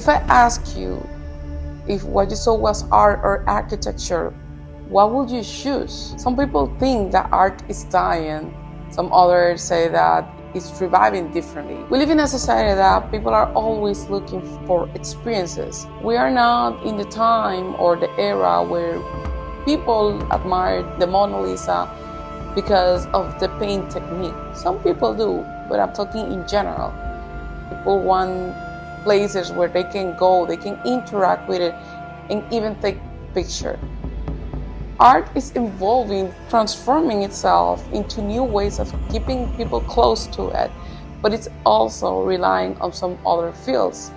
If I ask you if what you saw was art or architecture, what would you choose? Some people think that art is dying. Some others say that it's reviving differently. We live in a society that people are always looking for experiences. We are not in the time or the era where people admire the Mona Lisa because of the paint technique. Some people do, but I'm talking in general. People want places where they can go, they can interact with it, and even take pictures. Art is evolving, transforming itself into new ways of keeping people close to it, but it's also relying on some other fields,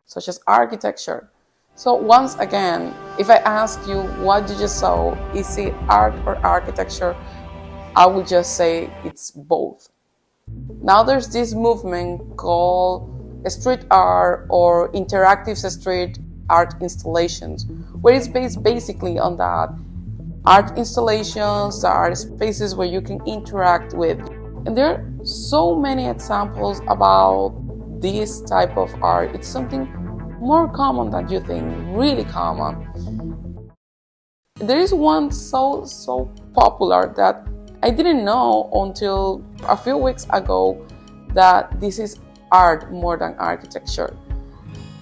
such as architecture. So once again, if I ask you what you just saw, is it art or architecture, I would just say it's both. Now there's this movement called street art or interactive street art installations, where it's based basically on that. Art installations are spaces where you can interact with. And there are so many examples about this type of art. It's something more common than you think, really common. There is one so popular that I didn't know until a few weeks ago that this is art more than architecture.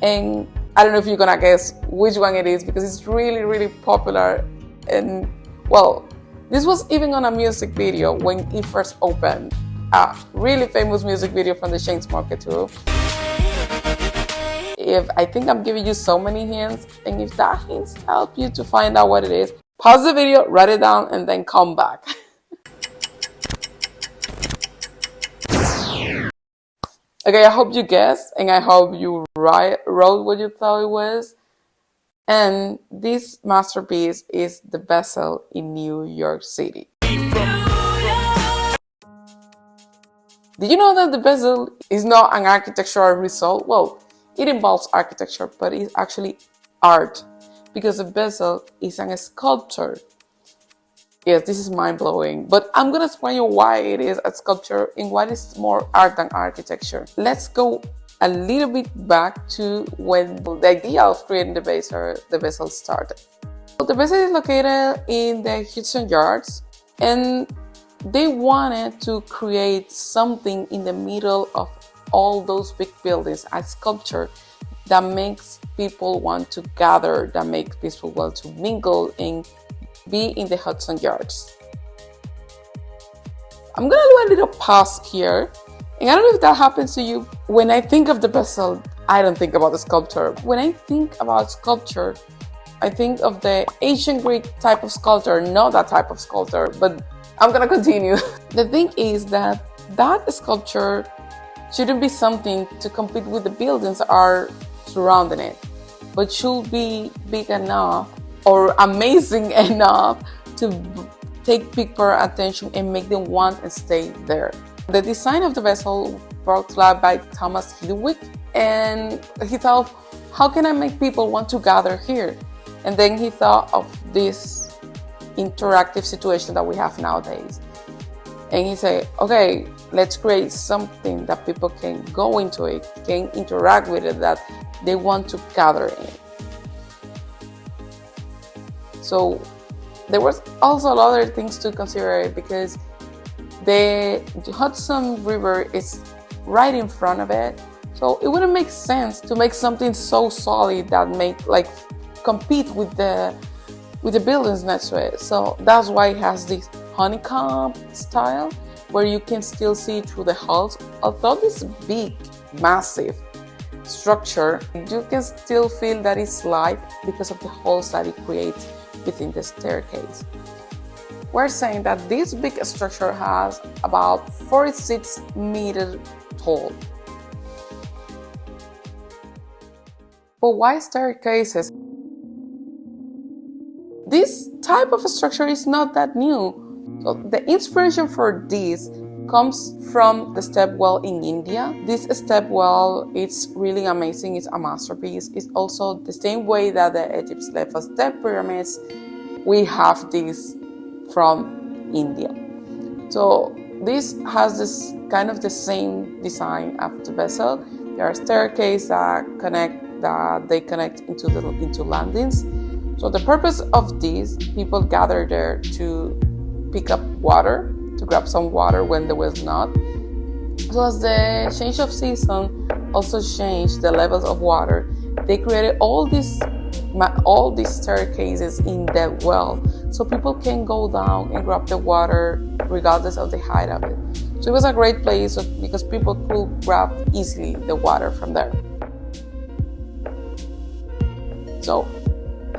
And I don't know if you're gonna guess which one it is because it's really popular. And well, this was even on a music video when it first opened. A really famous music video from the Chainsmokers too. If I think I'm giving you so many hints, and if that hints help you to find out what it is, pause the video, write it down, and then come back. Okay, I hope you guessed, and I hope you wrote what you thought it was. And this masterpiece is the Bezel in New York City. Did you know that the Bezel is not an architectural result? Well, it involves architecture, but it's actually art, because the Bezel is a sculpture. Yes, this is mind-blowing, but I'm gonna explain you why it is a sculpture and why it's more art than architecture. Let's go a little bit back to when the idea of creating the Bezel started. So the Bezel is located in the Hudson Yards, and they wanted to create something in the middle of all those big buildings, a sculpture that makes people want to gather, that makes people want to mingle and be in the Hudson Yards. I'm gonna do a little pause here. And I don't know if that happens to you. When I think of the Bezel, I don't think about the sculpture. When I think about sculpture, I think of the ancient Greek type of sculpture, not that type of sculpture, but I'm gonna continue. The thing is that sculpture shouldn't be something to compete with the buildings that are surrounding it, but should be big enough or amazing enough to take people attention and make them want to stay there. The design of the Bezel brought to life by Thomas Hewitt, and he thought, how can I make people want to gather here? And then he thought of this interactive situation that we have nowadays. And he said, okay, let's create something that people can go into it, can interact with it, that they want to gather in. So there was also a lot of things to consider because the Hudson River is right in front of it, so it wouldn't make sense to make something so solid that compete with the buildings next to it. So that's why it has this honeycomb style where you can still see through the halls. Although this big, massive structure, you can still feel that it's light because of the holes that it creates within the staircase. We're saying that this big structure has about 46 meters tall. But why staircases? This type of structure is not that new. So the inspiration for this comes from the stepwell in India. This stepwell, it's really amazing. It's a masterpiece. It's also the same way that the Egypt's left us step pyramids. We have this from India. So this has this kind of the same design as the Bezel. There are staircases that connect that they connect into landings. So the purpose of this, people gather there to pick up water, to grab some water when there was not. So as the change of season also changed the levels of water, they created all these staircases in the well, so people can go down and grab the water regardless of the height of it. So it was a great place because people could grab easily the water from there. So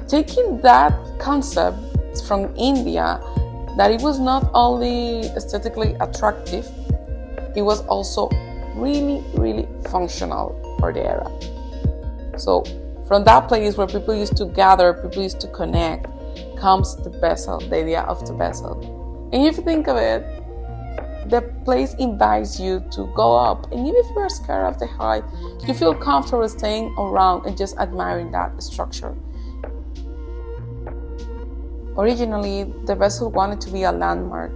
taking that concept from India, that it was not only aesthetically attractive, it was also really, really functional for the era. So from that place where people used to gather, people used to connect, comes the vessel, the idea of the vessel. And if you think of it, the place invites you to go up. And even if you're scared of the height, you feel comfortable staying around and just admiring that structure. Originally, the vessel wanted to be a landmark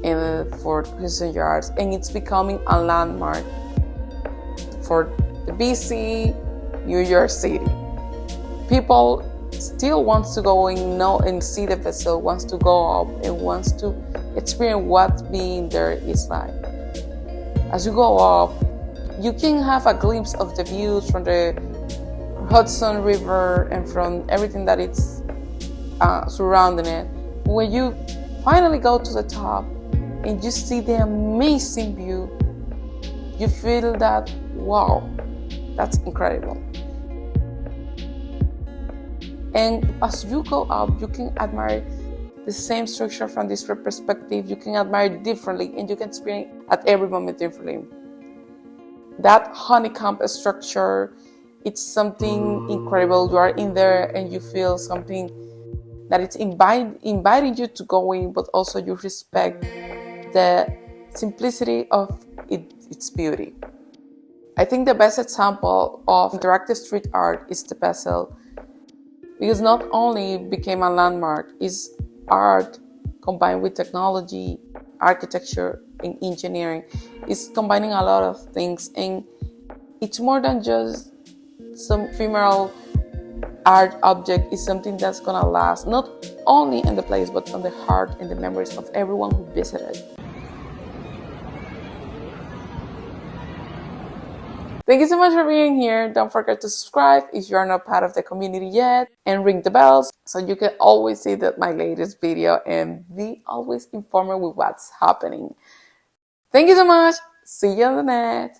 in Fort Hudson Yards, and it's becoming a landmark for the BC, New York City. People still wants to go and know and see the vessel, wants to go up and wants to experience what being there is like. As you go up, you can have a glimpse of the views from the Hudson River and from everything that it's surrounding it. When you finally go to the top and you see the amazing view, you feel that, wow, that's incredible. And as you go up, you can admire the same structure from this perspective. You can admire it differently, and you can experience at every moment differently. That honeycomb structure, it's something incredible. You are in there and you feel something that it's inviting you to go in, but also you respect the simplicity of its beauty. I think the best example of interactive street art is the Vessel, because not only became a landmark, it's art combined with technology, architecture, and engineering. It's combining a lot of things, and it's more than just some ephemeral art object. It's something that's gonna last, not only in the place, but on the heart and the memories of everyone who visited. Thank you so much for being here. Don't forget to subscribe if you're not part of the community yet, and ring the bells so you can always see my latest video and be always informed with what's happening. Thank you so much. See you on the net.